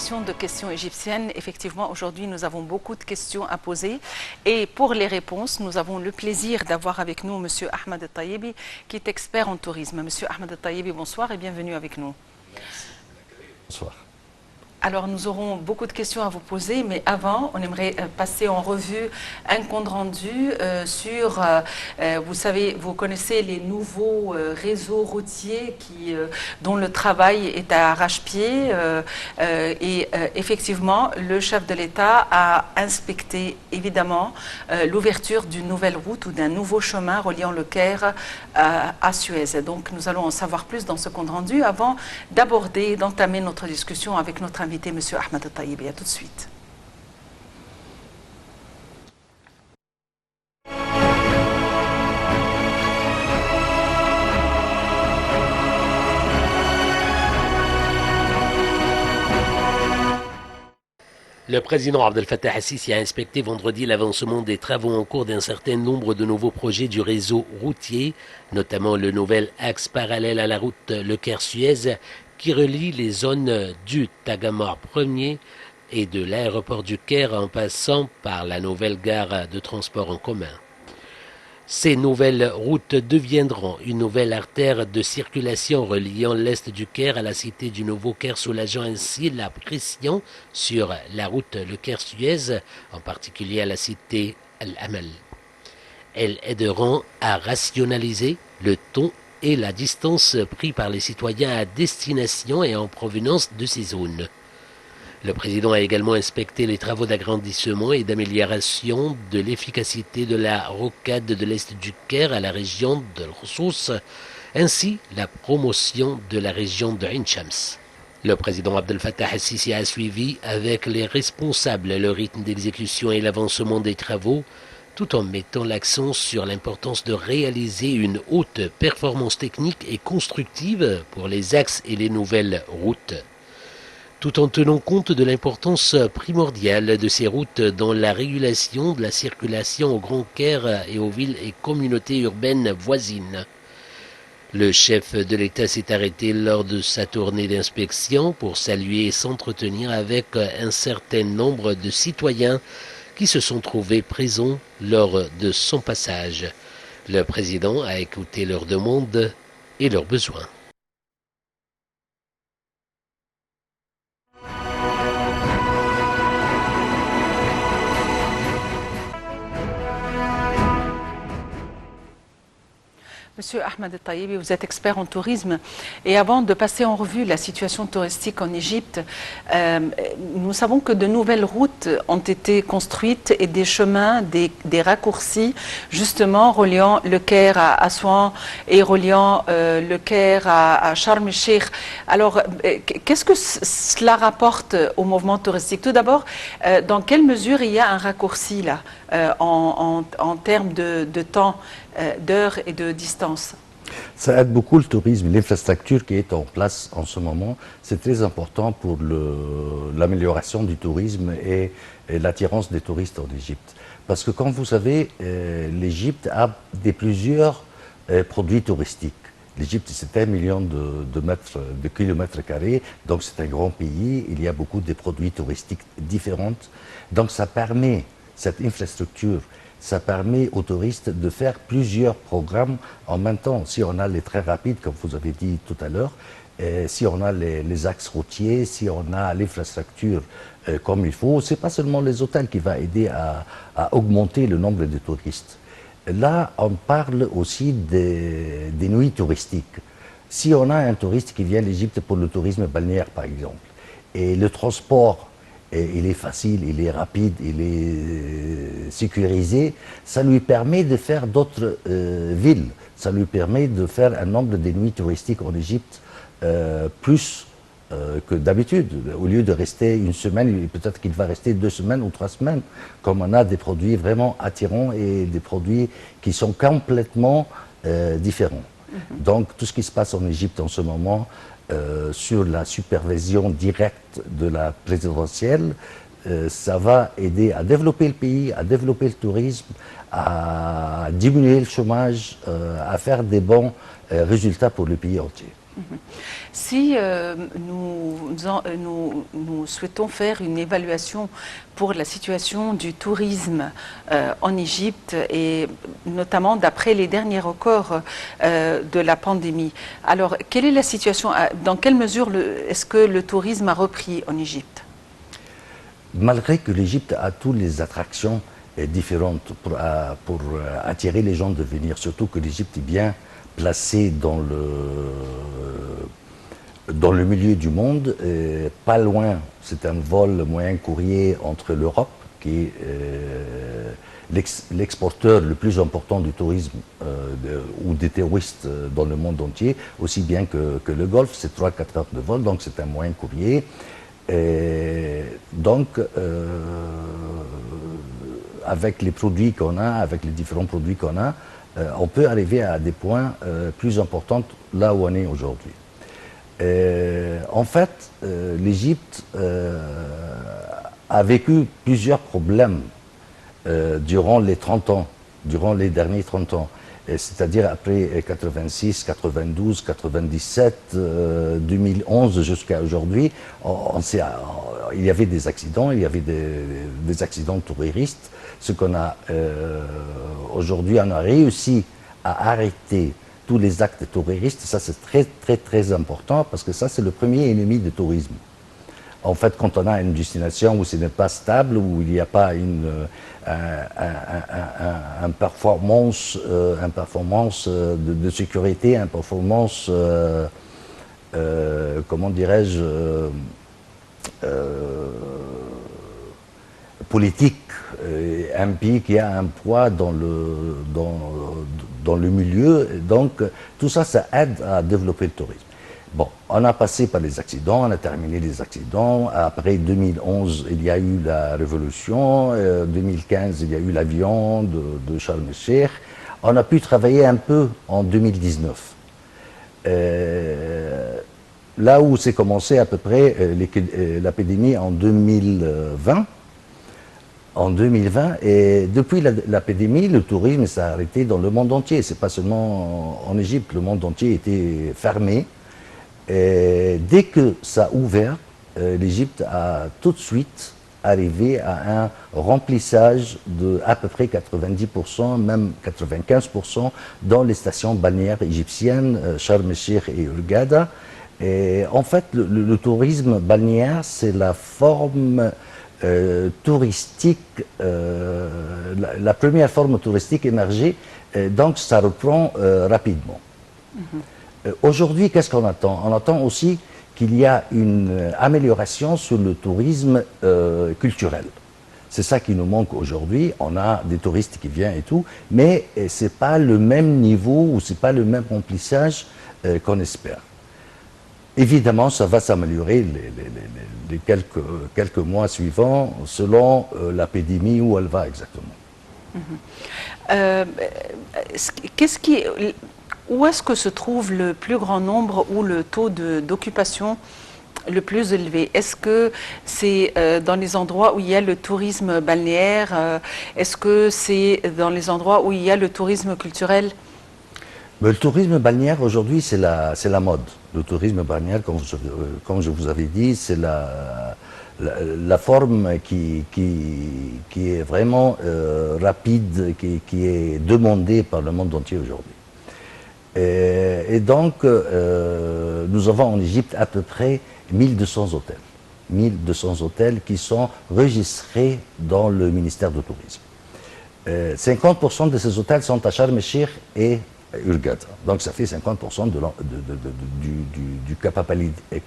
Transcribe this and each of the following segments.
émission de questions égyptiennes. Effectivement, aujourd'hui, nous avons beaucoup de questions à poser. Et pour les réponses, nous avons le plaisir d'avoir avec nous M. Ahmed El-Taïbi, qui est expert en tourisme. M. Ahmed El-Taïbi, bonsoir et bienvenue avec nous. Merci. Bonsoir. Alors, nous aurons beaucoup de questions à vous poser, mais avant, on aimerait passer en revue un compte rendu sur, vous savez, vous connaissez les nouveaux réseaux routiers dont le travail est à arrache-pied. Effectivement, le chef de l'État a inspecté, évidemment, l'ouverture d'une nouvelle route ou d'un nouveau chemin reliant le Caire à Suez. Donc, nous allons en savoir plus dans ce compte rendu avant d'aborder, d'entamer notre discussion avec notre invité. Monsieur Ahmed El-Taïbi, à tout de suite. Le président Abdel Fattah el-Sisi a inspecté vendredi l'avancement des travaux en cours d'un certain nombre de nouveaux projets du réseau routier, notamment le nouvel axe parallèle à la route Le Caire-Suez qui relie les zones du Tagamar 1er et de l'aéroport du Caire en passant par la nouvelle gare de transport en commun. Ces nouvelles routes deviendront une nouvelle artère de circulation reliant l'est du Caire à la cité du Nouveau Caire, soulageant ainsi la pression sur la route Le Caire-Suez, en particulier à la cité Al-Amal. Elles aideront à rationaliser le temps et la distance pris par les citoyens à destination et en provenance de ces zones. Le président a également inspecté les travaux d'agrandissement et d'amélioration de l'efficacité de la rocade de l'est du Caire à la région de l'Khoussous, ainsi la promotion de la région de Ain Shams. Le président Abdel Fattah el-Sisi a suivi avec les responsables le rythme d'exécution et l'avancement des travaux, tout en mettant l'accent sur l'importance de réaliser une haute performance technique et constructive pour les axes et les nouvelles routes, tout en tenant compte de l'importance primordiale de ces routes dans la régulation de la circulation au Grand Caire et aux villes et communautés urbaines voisines. Le chef de l'État s'est arrêté lors de sa tournée d'inspection pour saluer et s'entretenir avec un certain nombre de citoyens qui se sont trouvés présents lors de son passage. Le président a écouté leurs demandes et leurs besoins. Monsieur Ahmed El-Taïbi, vous êtes expert en tourisme et avant de passer en revue la situation touristique en Égypte, nous savons que de nouvelles routes ont été construites et des chemins, des raccourcis justement reliant le Caire à Assouan et reliant le Caire à Sharm el-Sheikh. Alors, qu'est-ce que cela rapporte au mouvement touristique? Tout d'abord, dans quelle mesure il y a un raccourci là en termes de temps, d'heures et de distance? Ça aide beaucoup le tourisme, l'infrastructure qui est en place en ce moment. C'est très important pour l'amélioration du tourisme et l'attirance des touristes en Égypte. Parce que comme vous savez, l'Égypte a plusieurs produits touristiques. L'Égypte, c'est 1 million de kilomètres carrés, donc c'est un grand pays. Il y a beaucoup de produits touristiques différents. Donc ça permet, cette infrastructure, ça permet aux touristes de faire plusieurs programmes en même temps. Si on a les trains rapides, comme vous avez dit tout à l'heure, si on a les axes routiers, si on a l'infrastructure comme il faut, c'est pas seulement les hôtels qui vont aider à augmenter le nombre de touristes. Là, on parle aussi des nuits touristiques. Si on a un touriste qui vient d'Égypte pour le tourisme balnéaire, par exemple, et le transport, il est facile, il est rapide, il est sécurisé, ça lui permet de faire d'autres villes. Ça lui permet de faire un nombre de nuits touristiques en Égypte plus que d'habitude. Au lieu de rester une semaine, peut-être qu'il va rester 2 semaines ou 3 semaines, comme on a des produits vraiment attirants et des produits qui sont complètement différents. Donc tout ce qui se passe en Égypte en ce moment, sur la supervision directe de la présidentielle, ça va aider à développer le pays, à développer le tourisme, à diminuer le chômage, à faire des bons résultats pour le pays entier. Si nous souhaitons faire une évaluation pour la situation du tourisme en Égypte et notamment d'après les derniers records de la pandémie, alors quelle est la situation? Dans quelle mesure est-ce que le tourisme a repris en Égypte? Malgré que l'Égypte a toutes les attractions différentes pour attirer les gens de venir, surtout que l'Égypte est bien placée dans le milieu du monde, pas loin, c'est un vol moyen courrier entre l'Europe, qui est l'exporteur le plus important du tourisme ou des touristes dans le monde entier, aussi bien que le Golfe, c'est 3-4 heures de vol, donc c'est un moyen courrier. Donc, avec les produits qu'on a, avec les différents produits qu'on a, on peut arriver à des points plus importants là où on est aujourd'hui. En fait, l'Égypte a vécu plusieurs problèmes durant les 30 ans, durant les derniers 30 ans. C'est-à-dire après 86, 92, 97, 2011 jusqu'à aujourd'hui, il y avait des accidents, il y avait des accidents terroristes. Ce qu'on a aujourd'hui, on a réussi à arrêter tous les actes terroristes. Ça, c'est très, très, très important parce que ça, c'est le premier ennemi du tourisme. En fait, quand on a une destination où ce n'est pas stable, où il n'y a pas une performance de sécurité, une performance, comment dirais-je, politique, un pays qui a un poids dans le milieu, donc tout ça, ça aide à développer le tourisme. Bon, on a passé par les accidents, on a terminé les accidents. Après 2011, il y a eu la révolution. 2015, il y a eu l'avion de Sharm el-Sheikh. On a pu travailler un peu en 2019. Là où s'est commencé à peu près l'épidémie en 2020. En 2020, et depuis l'épidémie, le tourisme s'est arrêté dans le monde entier. C'est pas seulement en Égypte, le monde entier était fermé. Et dès que ça a ouvert, l'Égypte a tout de suite arrivé à un remplissage de à peu près 90%, même 95% dans les stations balnéaires égyptiennes, Sharm el-Sheikh et Hurghada. Et en fait, le tourisme balnéaire, c'est la forme touristique, la première forme touristique émergée, donc ça reprend rapidement. Aujourd'hui, qu'est-ce qu'on attend? On attend aussi qu'il y a une amélioration sur le tourisme culturel. C'est ça qui nous manque aujourd'hui. On a des touristes qui viennent et tout, mais ce n'est pas le même niveau ou ce n'est pas le même remplissage qu'on espère. Évidemment, ça va s'améliorer les quelques mois suivants selon l'épidémie où elle va exactement. Où est-ce que se trouve le plus grand nombre ou le taux d'occupation le plus élevé? Est-ce que c'est dans les endroits où il y a le tourisme balnéaire? Est-ce que c'est dans les endroits où il y a le tourisme culturel? Le tourisme balnéaire aujourd'hui, c'est la mode. Le tourisme balnéaire, comme je vous avais dit, c'est la forme qui est vraiment rapide, qui est demandée par le monde entier aujourd'hui. Et donc, nous avons en Égypte à peu près 1200 hôtels. 1200 hôtels qui sont enregistrés dans le ministère du Tourisme. 50% de ces hôtels sont à Sharm el-Sheikh et Hurghada. Donc ça fait 50% du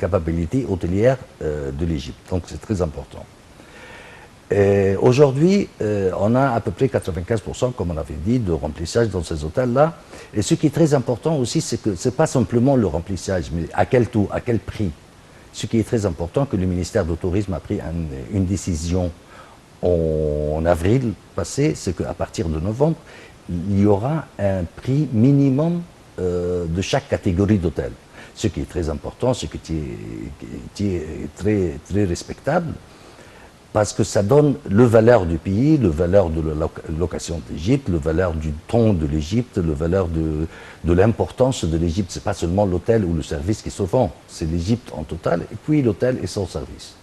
capacité hôtelière de l'Égypte. Donc c'est très important. Aujourd'hui, on a à peu près 95%, comme on avait dit, de remplissage dans ces hôtels-là. Et ce qui est très important aussi, c'est que ce n'est pas simplement le remplissage, mais à quel taux, à quel prix. Ce qui est très important, que le ministère du Tourisme a pris une décision en avril passé, c'est qu'à partir de novembre, il y aura un prix minimum de chaque catégorie d'hôtel. Ce qui est très important, ce qui est très, très respectable. parce que ça donne le valeur du pays, le valeur de la location d'Égypte, le valeur du ton de l'Égypte, le valeur de l'importance de l'Égypte. Ce n'est pas seulement l'hôtel ou le service qui se vend, c'est l'Égypte en total, et puis l'hôtel et son service.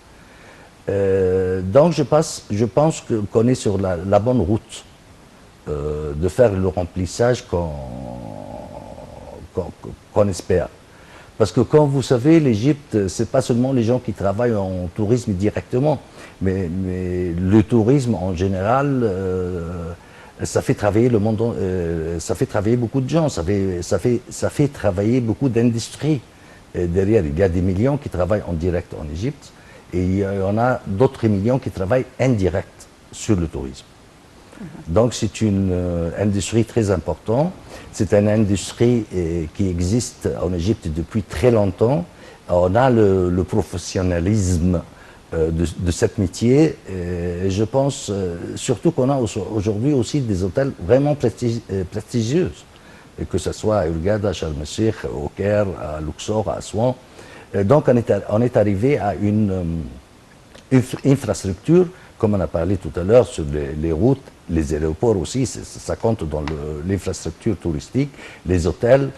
Donc je pense qu'on est sur la bonne route de faire le remplissage qu'on espère. Parce que comme vous savez, l'Égypte, ce n'est pas seulement les gens qui travaillent en tourisme directement, mais le tourisme en général, ça fait travailler le monde, ça fait travailler beaucoup de gens, ça fait travailler beaucoup d'industries. Derrière, il y a des millions qui travaillent en direct en Égypte, et il y en a d'autres millions qui travaillent indirect sur le tourisme. Donc c'est une industrie très importante. C'est une industrie qui existe en Égypte depuis très longtemps. On a le professionnalisme de ce métier. Et je pense surtout qu'on a aujourd'hui aussi des hôtels vraiment prestigieux. Et que ce soit à Hurghada, à Sharm el-Sheikh, au Caire, à Luxor, à Assouan. Donc on est arrivé à une infrastructure, comme on a parlé tout à l'heure, sur les routes, les aéroports aussi, ça compte dans l'infrastructure touristique, les hôtels,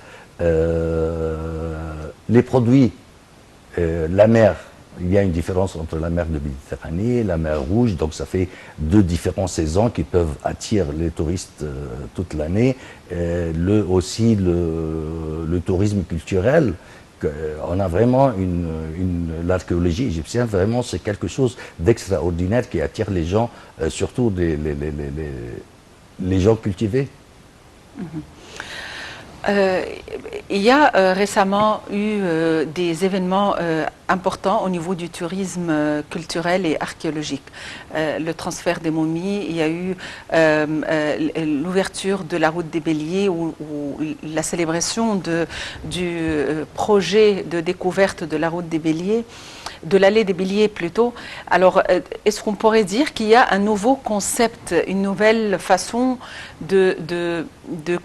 les produits, la mer. Il y a une différence entre la mer de Méditerranée et la mer Rouge, donc ça fait deux différentes saisons qui peuvent attirer les touristes toute l'année. Aussi le tourisme culturel. On a vraiment l'archéologie égyptienne, vraiment c'est quelque chose d'extraordinaire qui attire les gens, surtout les gens cultivés. Il y a récemment eu des événements importants au niveau du tourisme culturel et archéologique. Le transfert des momies, il y a eu l'ouverture de la route des Béliers ou la célébration du projet de découverte de la route des Béliers, de l'allée des Béliers plutôt. Alors, est-ce qu'on pourrait dire qu'il y a un nouveau concept, une nouvelle façon de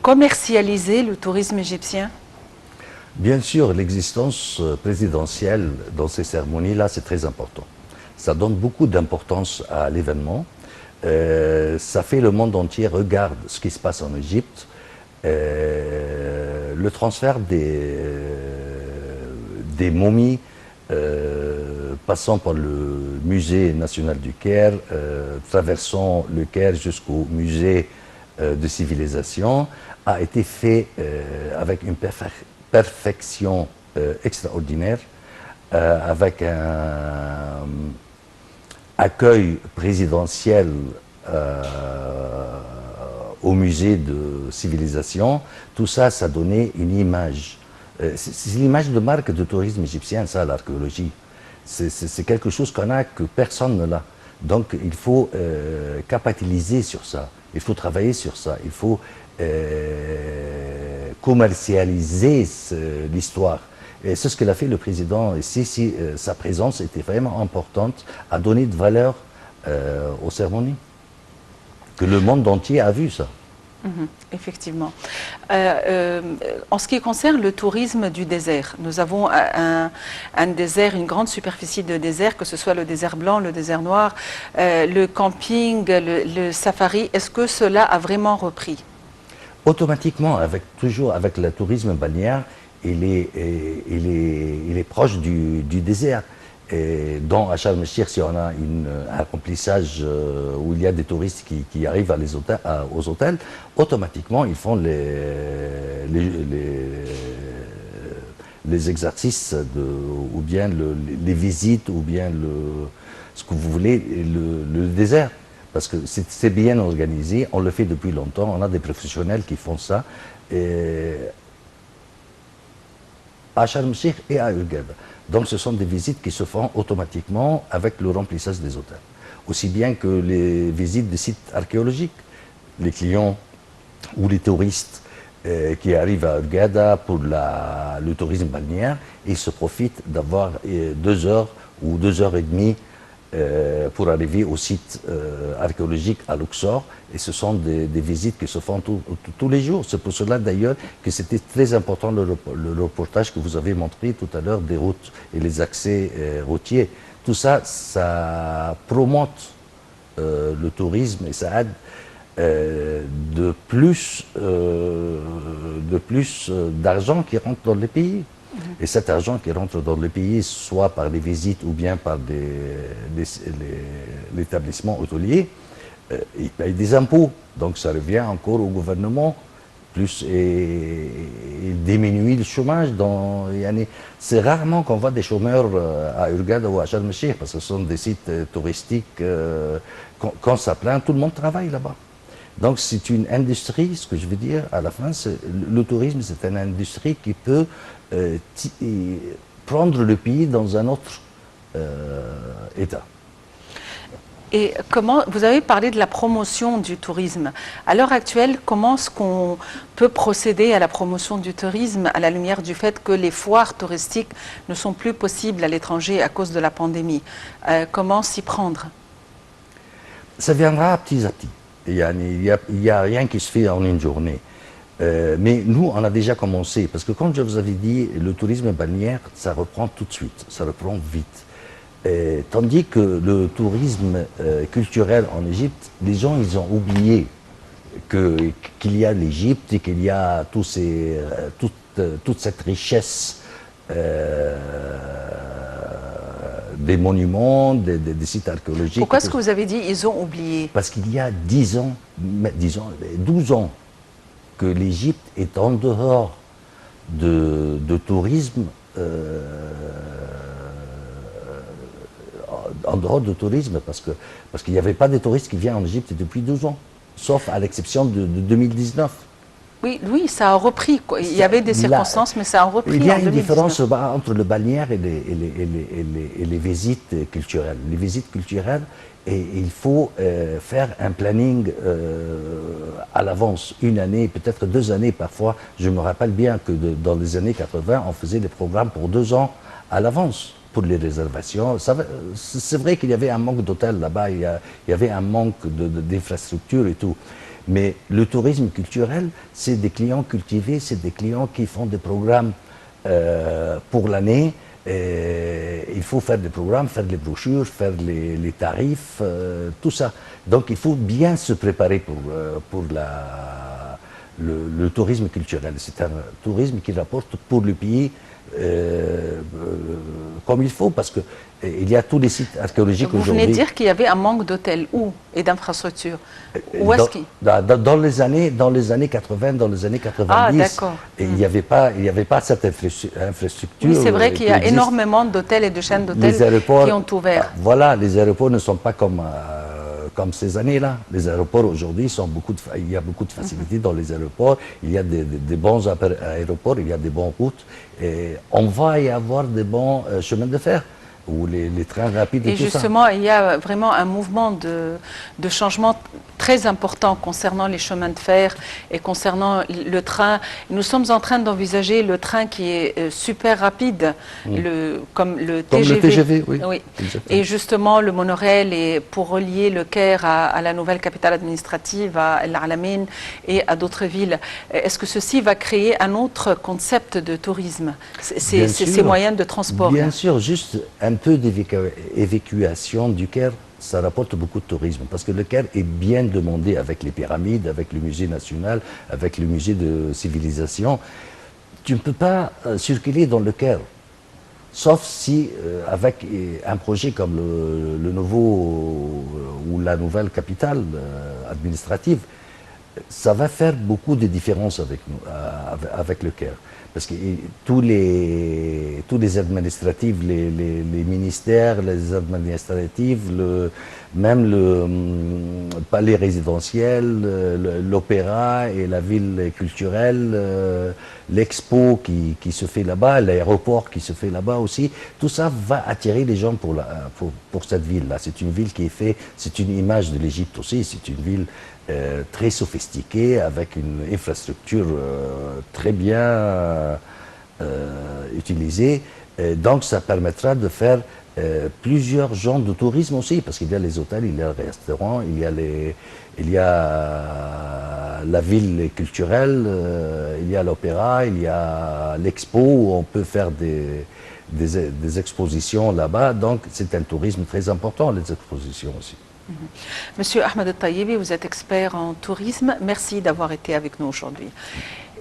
commercialiser le tourisme égyptien? Bien sûr, l'existence présidentielle dans ces cérémonies-là, c'est très important. Ça donne beaucoup d'importance à l'événement. Ça fait le monde entier regarde ce qui se passe en Égypte. Le transfert des momies, passant par le musée national du Caire, traversant le Caire jusqu'au musée de civilisation, a été fait avec une perfection extraordinaire, avec un accueil présidentiel au musée de civilisation. Tout ça, ça donnait une image. C'est l'image de marque de tourisme égyptien, ça, l'archéologie. C'est quelque chose qu'on a que personne ne l'a. Donc il faut capitaliser sur ça, il faut travailler sur ça, il faut commercialiser l'histoire. Et c'est ce qu'il a fait le président ici. Sa présence était vraiment importante à donner de valeur aux cérémonies. Que le monde entier a vu ça. Effectivement. En ce qui concerne le tourisme du désert, nous avons un désert, une grande superficie de désert, que ce soit le désert blanc, le désert noir, le camping, le safari. Est-ce que cela a vraiment repris? Automatiquement, toujours avec le tourisme balnéaire, il est proche du désert. Et dans Sharm el-Sheikh, si on a un remplissage où il y a des touristes qui arrivent aux hôtels, automatiquement ils font les exercices ou bien les visites ou bien ce que vous voulez, le désert. Parce que c'est bien organisé, on le fait depuis longtemps, on a des professionnels qui font ça. À Sharm el-Sheikh et à Hurghada. Donc ce sont des visites qui se font automatiquement avec le remplissage des hôtels. Aussi bien que les visites de sites archéologiques. Les clients ou les touristes qui arrivent à Hurghada pour le tourisme balnéaire, ils se profitent d'avoir 2 heures ou 2 heures et demie pour arriver au site archéologique à Luxor. Et ce sont des visites qui se font tous les jours. C'est pour cela d'ailleurs que c'était très important le reportage que vous avez montré tout à l'heure des routes et les accès routiers. tout ça, ça promote le tourisme et ça aide d'argent qui rentre dans les pays. Et cet argent qui rentre dans le pays, soit par des visites ou bien par l'établissement hôtelier, il paye des impôts. Donc ça revient encore au gouvernement. Plus et diminuer le chômage. C'est rarement qu'on voit des chômeurs à Hurghada ou à Sharm el-Sheikh parce que ce sont des sites touristiques. Quand ça plaint, tout le monde travaille là-bas. Donc c'est une industrie, ce que je veux dire à la fin, le tourisme c'est une industrie qui peut prendre le pays dans un autre état. Et comment, vous avez parlé de la promotion du tourisme. À l'heure actuelle, comment est-ce qu'on peut procéder à la promotion du tourisme à la lumière du fait que les foires touristiques ne sont plus possibles à l'étranger à cause de la pandémie? Comment s'y prendre? Ça viendra petit à petit. Il n'y a rien qui se fait en une journée. Mais nous, on a déjà commencé. Parce que comme je vous avais dit, le tourisme balnéaire, ça reprend tout de suite. Ça reprend vite. Tandis que le tourisme culturel en Égypte, les gens, ils ont oublié qu'il y a l'Égypte et qu'il y a toute cette richesse des monuments, des sites archéologiques. Pourquoi est-ce que vous avez dit ils ont oublié? Parce qu'il y a 12 ans que l'Égypte est en dehors de tourisme. En dehors du tourisme, parce qu'il n'y avait pas de touristes qui viennent en Égypte depuis 12 ans, sauf à l'exception de 2019. Oui, ça a repris. Il y avait des circonstances, mais ça a repris. Il y a une 2019. différence entre le balnéaire et les visites culturelles. Les visites culturelles, il faut faire un planning à l'avance, une année, peut-être 2 années parfois. Je me rappelle bien que dans les années 80, on faisait des programmes pour 2 ans à l'avance. Pour les réservations. C'est vrai qu'il y avait un manque d'hôtels là-bas, il y avait un manque d'infrastructures et tout. Mais le tourisme culturel, c'est des clients cultivés, c'est des clients qui font des programmes pour l'année. Il faut faire des programmes, faire les brochures, faire les tarifs, tout ça. Donc il faut bien se préparer pour le tourisme culturel. C'est un tourisme qui rapporte pour le pays comme il faut, parce qu'il y a tous les sites archéologiques aujourd'hui. Vous venez de dire qu'il y avait un manque d'hôtels et d'infrastructures. Où est-ce qu'il... Dans les années 80, dans les années 90, il n'y avait pas cette infrastructure. Oui, c'est vrai qu'il y a énormément d'hôtels et de chaînes d'hôtels qui ont ouvert. Voilà, les aéroports ne sont pas comme ces années-là. Les aéroports aujourd'hui, il y a beaucoup de facilités dans les aéroports, il y a des bons aéroports, il y a des bonnes routes, et on va y avoir des bons chemins de fer, ou les trains rapides et tout ça. Et justement, il y a vraiment un mouvement de changement très important concernant les chemins de fer et concernant le train. Nous sommes en train d'envisager le train qui est super rapide, comme le TGV. Le TGV, oui. Oui. Et justement, le monorail est pour relier le Caire à la nouvelle capitale administrative, à El Alamein et à d'autres villes. Est-ce que ceci va créer un autre concept de tourisme, ces moyens de transport? Bien sûr, juste un peu d'évacuation du Caire, ça rapporte beaucoup de tourisme, parce que le Caire est bien demandé avec les pyramides, avec le musée national, avec le musée de civilisation. Tu ne peux pas circuler dans le Caire, sauf si avec un projet comme le nouveau ou la nouvelle capitale administrative, ça va faire beaucoup de différences avec le Caire. Parce que tous les administratifs, les ministères, les administratifs, même le palais résidentiel, l'opéra et la ville culturelle, l'expo qui se fait là-bas, l'aéroport qui se fait là-bas aussi, tout ça va attirer les gens pour cette ville-là. C'est une ville qui est faite, c'est une image de l'Égypte aussi, c'est une ville très sophistiquée, avec une infrastructure très bien utilisée. Donc ça permettra de faire plusieurs genres de tourisme aussi, parce qu'il y a les hôtels, il y a les restaurants, il y a la ville culturelle, il y a l'opéra, il y a l'expo où on peut faire des expositions là-bas. Donc c'est un tourisme très important, les expositions aussi. Monsieur Ahmed El-Taïbi, vous êtes expert en tourisme. Merci d'avoir été avec nous aujourd'hui.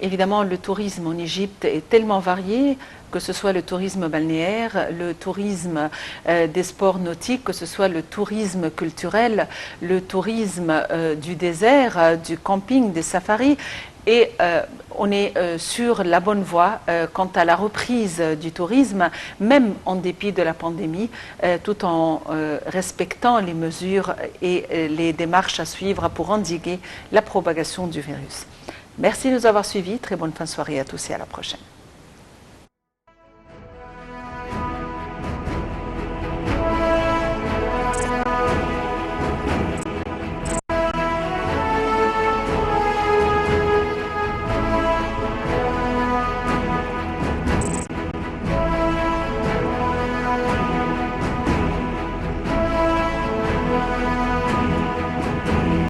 Évidemment, le tourisme en Égypte est tellement varié, que ce soit le tourisme balnéaire, le tourisme des sports nautiques, que ce soit le tourisme culturel, le tourisme du désert, du camping, des safaris. Et on est sur la bonne voie quant à la reprise du tourisme, même en dépit de la pandémie, tout en respectant les mesures et les démarches à suivre pour endiguer la propagation du virus. Merci de nous avoir suivis. Très bonne fin de soirée à tous et à la prochaine.